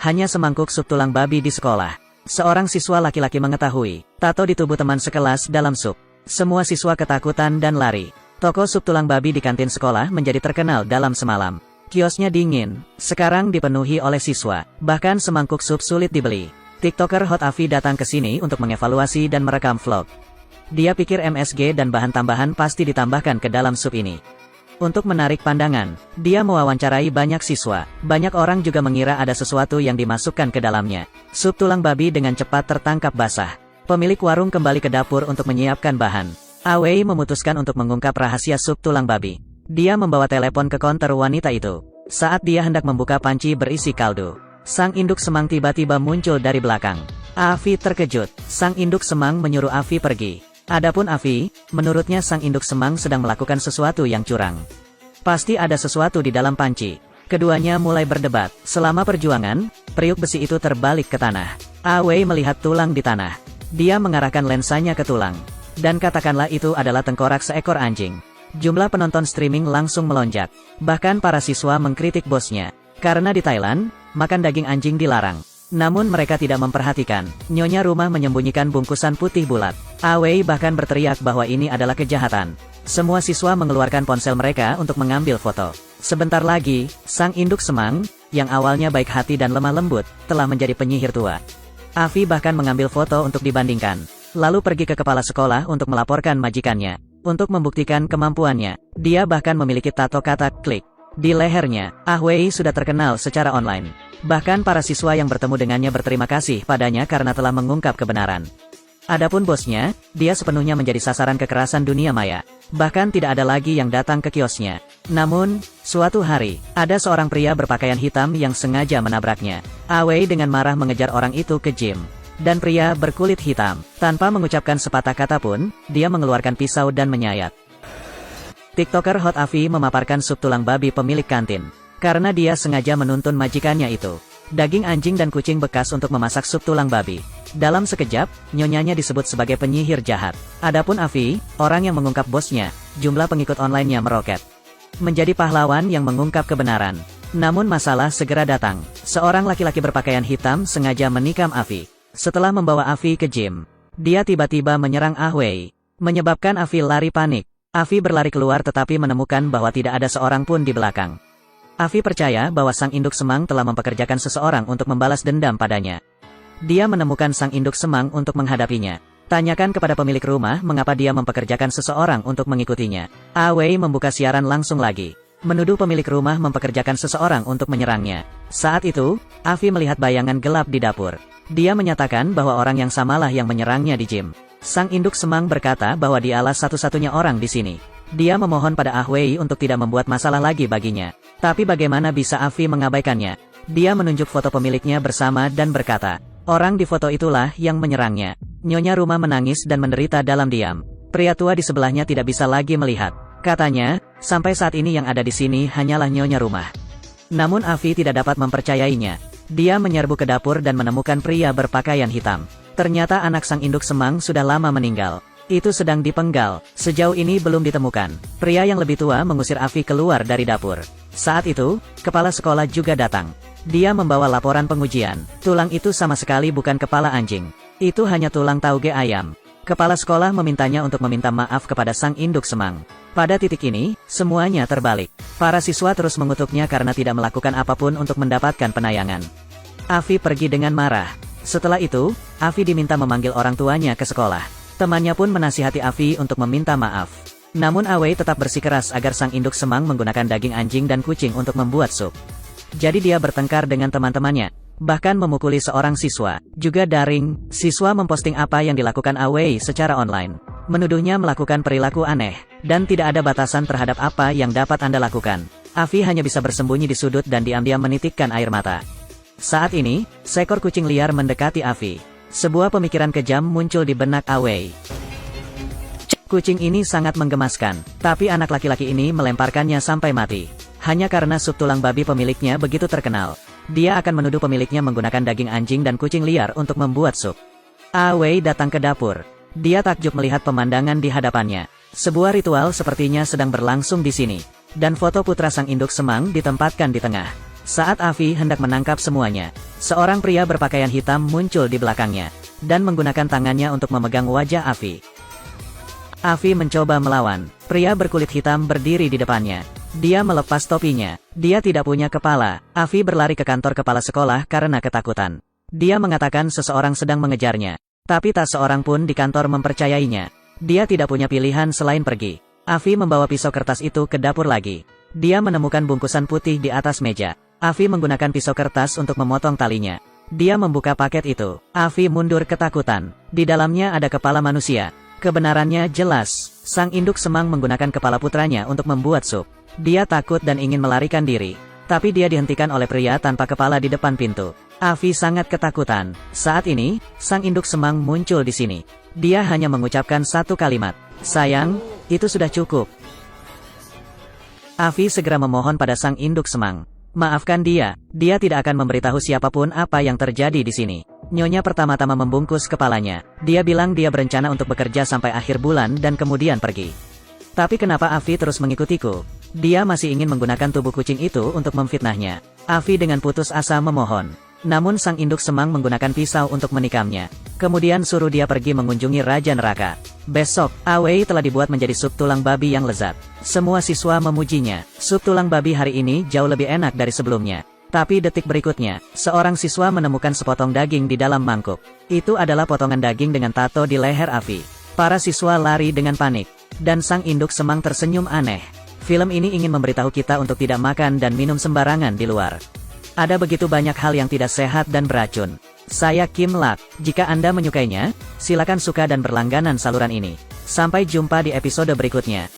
hanya semangkuk sup tulang babi di sekolah. Seorang siswa laki-laki mengetahui tato di tubuh teman sekelas dalam sup. Semua siswa ketakutan dan lari. Toko sup tulang babi di kantin sekolah menjadi terkenal dalam semalam. Kiosnya dingin, sekarang dipenuhi oleh siswa, bahkan semangkuk sup sulit dibeli. TikToker Hot Avi datang ke sini untuk mengevaluasi dan merekam vlog. Dia pikir MSG dan bahan tambahan pasti ditambahkan ke dalam sup ini. Untuk menarik pandangan, dia mewawancarai banyak siswa. Banyak orang juga mengira ada sesuatu yang dimasukkan ke dalamnya. Sup tulang babi dengan cepat tertangkap basah. Pemilik warung kembali ke dapur untuk menyiapkan bahan. Awei memutuskan untuk mengungkap rahasia sup tulang babi. Dia membawa telepon ke konter wanita itu. Saat dia hendak membuka panci berisi kaldu, sang induk semang tiba-tiba muncul dari belakang. Avi terkejut. Sang induk semang menyuruh Avi pergi. Adapun Avi, menurutnya sang induk semang sedang melakukan sesuatu yang curang. Pasti ada sesuatu di dalam panci. Keduanya mulai berdebat. Selama perjuangan, periuk besi itu terbalik ke tanah. Awei melihat tulang di tanah. Dia mengarahkan lensanya ke tulang. Dan katakanlah itu adalah tengkorak seekor anjing. Jumlah penonton streaming langsung melonjak. Bahkan para siswa mengkritik bosnya. Karena di Thailand, makan daging anjing dilarang. Namun mereka tidak memperhatikan. Nyonya rumah menyembunyikan bungkusan putih bulat. Awei bahkan berteriak bahwa ini adalah kejahatan. Semua siswa mengeluarkan ponsel mereka untuk mengambil foto. Sebentar lagi, sang induk semang, yang awalnya baik hati dan lemah lembut, telah menjadi penyihir tua. Avi bahkan mengambil foto untuk dibandingkan. Lalu pergi ke kepala sekolah untuk melaporkan majikannya. Untuk membuktikan kemampuannya, dia bahkan memiliki tato kata klik di lehernya. Awei sudah terkenal secara online. Bahkan para siswa yang bertemu dengannya berterima kasih padanya karena telah mengungkap kebenaran. Adapun bosnya, dia sepenuhnya menjadi sasaran kekerasan dunia maya. Bahkan tidak ada lagi yang datang ke kiosnya. Namun, suatu hari, ada seorang pria berpakaian hitam yang sengaja menabraknya. Awei dengan marah mengejar orang itu ke gym. Dan pria berkulit hitam, tanpa mengucapkan sepatah kata pun, dia mengeluarkan pisau dan menyayat. TikToker Hot Avi memaparkan sup tulang babi pemilik kantin. Karena dia sengaja menuntun majikannya itu. Daging anjing dan kucing bekas untuk memasak sup tulang babi. Dalam sekejap, nyonyanya disebut sebagai penyihir jahat. Adapun Avi, orang yang mengungkap bosnya, jumlah pengikut online-nya meroket. Menjadi pahlawan yang mengungkap kebenaran. Namun masalah segera datang. Seorang laki-laki berpakaian hitam sengaja menikam Avi. Setelah membawa Avi ke gym, dia tiba-tiba menyerang Awei. Menyebabkan Avi lari panik. Avi berlari keluar tetapi menemukan bahwa tidak ada seorang pun di belakang. Avi percaya bahwa sang induk semang telah mempekerjakan seseorang untuk membalas dendam padanya. Dia menemukan sang induk semang untuk menghadapinya. Tanyakan kepada pemilik rumah mengapa dia mempekerjakan seseorang untuk mengikutinya. Awei membuka siaran langsung lagi. Menuduh pemilik rumah mempekerjakan seseorang untuk menyerangnya. Saat itu, Avi melihat bayangan gelap di dapur. Dia menyatakan bahwa orang yang samalah yang menyerangnya di gym. Sang induk semang berkata bahwa dialah satu-satunya orang di sini. Dia memohon pada Awei untuk tidak membuat masalah lagi baginya. Tapi bagaimana bisa Avi mengabaikannya? Dia menunjuk foto pemiliknya bersama dan berkata, orang di foto itulah yang menyerangnya. Nyonya rumah menangis dan menderita dalam diam. Pria tua di sebelahnya tidak bisa lagi melihat. Katanya, sampai saat ini yang ada di sini hanyalah nyonya rumah. Namun Avi tidak dapat mempercayainya. Dia menyerbu ke dapur dan menemukan pria berpakaian hitam. Ternyata anak sang induk semang sudah lama meninggal. Itu sedang dipenggal. Sejauh ini belum ditemukan. Pria yang lebih tua mengusir Avi keluar dari dapur. Saat itu, kepala sekolah juga datang. Dia membawa laporan pengujian. Tulang itu sama sekali bukan kepala anjing. Itu hanya tulang tauge ayam. Kepala sekolah memintanya untuk meminta maaf kepada sang induk semang. Pada titik ini, semuanya terbalik. Para siswa terus mengutuknya karena tidak melakukan apapun untuk mendapatkan penayangan. Avi pergi dengan marah. Setelah itu, Avi diminta memanggil orang tuanya ke sekolah. Temannya pun menasihati Avi untuk meminta maaf. Namun Awei tetap bersikeras agar sang induk semang menggunakan daging anjing dan kucing untuk membuat sup. Jadi dia bertengkar dengan teman-temannya, bahkan memukuli seorang siswa. Juga daring, siswa memposting apa yang dilakukan Awei secara online. Menuduhnya melakukan perilaku aneh, dan tidak ada batasan terhadap apa yang dapat Anda lakukan. Avi hanya bisa bersembunyi di sudut dan diam-diam menitikkan air mata. Saat ini, seekor kucing liar mendekati Avi. Sebuah pemikiran kejam muncul di benak Awei. Kucing ini sangat menggemaskan, tapi anak laki-laki ini melemparkannya sampai mati. Hanya karena sup tulang babi pemiliknya begitu terkenal. Dia akan menuduh pemiliknya menggunakan daging anjing dan kucing liar untuk membuat sup. Awei datang ke dapur. Dia takjub melihat pemandangan di hadapannya. Sebuah ritual sepertinya sedang berlangsung di sini. Dan foto putra sang induk semang ditempatkan di tengah. Saat Avi hendak menangkap semuanya, seorang pria berpakaian hitam muncul di belakangnya, dan menggunakan tangannya untuk memegang wajah Avi. Avi mencoba melawan. Pria berkulit hitam berdiri di depannya. Dia melepas topinya. Dia tidak punya kepala. Avi berlari ke kantor kepala sekolah karena ketakutan. Dia mengatakan seseorang sedang mengejarnya. Tapi tak seorang pun di kantor mempercayainya. Dia tidak punya pilihan selain pergi. Avi membawa pisau kertas itu ke dapur lagi. Dia menemukan bungkusan putih di atas meja. Avi menggunakan pisau kertas untuk memotong talinya. Dia membuka paket itu. Avi mundur ketakutan. Di dalamnya ada kepala manusia. Kebenarannya jelas. Sang induk semang menggunakan kepala putranya untuk membuat sup. Dia takut dan ingin melarikan diri. Tapi dia dihentikan oleh pria tanpa kepala di depan pintu. Avi sangat ketakutan. Saat ini, sang induk semang muncul di sini. Dia hanya mengucapkan satu kalimat. Sayang, itu sudah cukup. Avi segera memohon pada sang induk semang. Maafkan dia tidak akan memberitahu siapapun apa yang terjadi di sini. Nyonya pertama-tama membungkus kepalanya. Dia bilang dia berencana untuk bekerja sampai akhir bulan dan kemudian pergi. Tapi kenapa Avi terus mengikutiku? Dia masih ingin menggunakan tubuh kucing itu untuk memfitnahnya. Avi dengan putus asa memohon. Namun sang induk semang menggunakan pisau untuk menikamnya. Kemudian suruh dia pergi mengunjungi Raja Neraka. Besok, Awei telah dibuat menjadi sup tulang babi yang lezat. Semua siswa memujinya. Sup tulang babi hari ini jauh lebih enak dari sebelumnya. Tapi detik berikutnya, seorang siswa menemukan sepotong daging di dalam mangkuk. Itu adalah potongan daging dengan tato di leher Avi. Para siswa lari dengan panik. Dan sang induk semang tersenyum aneh. Film ini ingin memberitahu kita untuk tidak makan dan minum sembarangan di luar. Ada begitu banyak hal yang tidak sehat dan beracun. Saya Kim Lak. Jika Anda menyukainya, silakan suka dan berlangganan saluran ini. Sampai jumpa di episode berikutnya.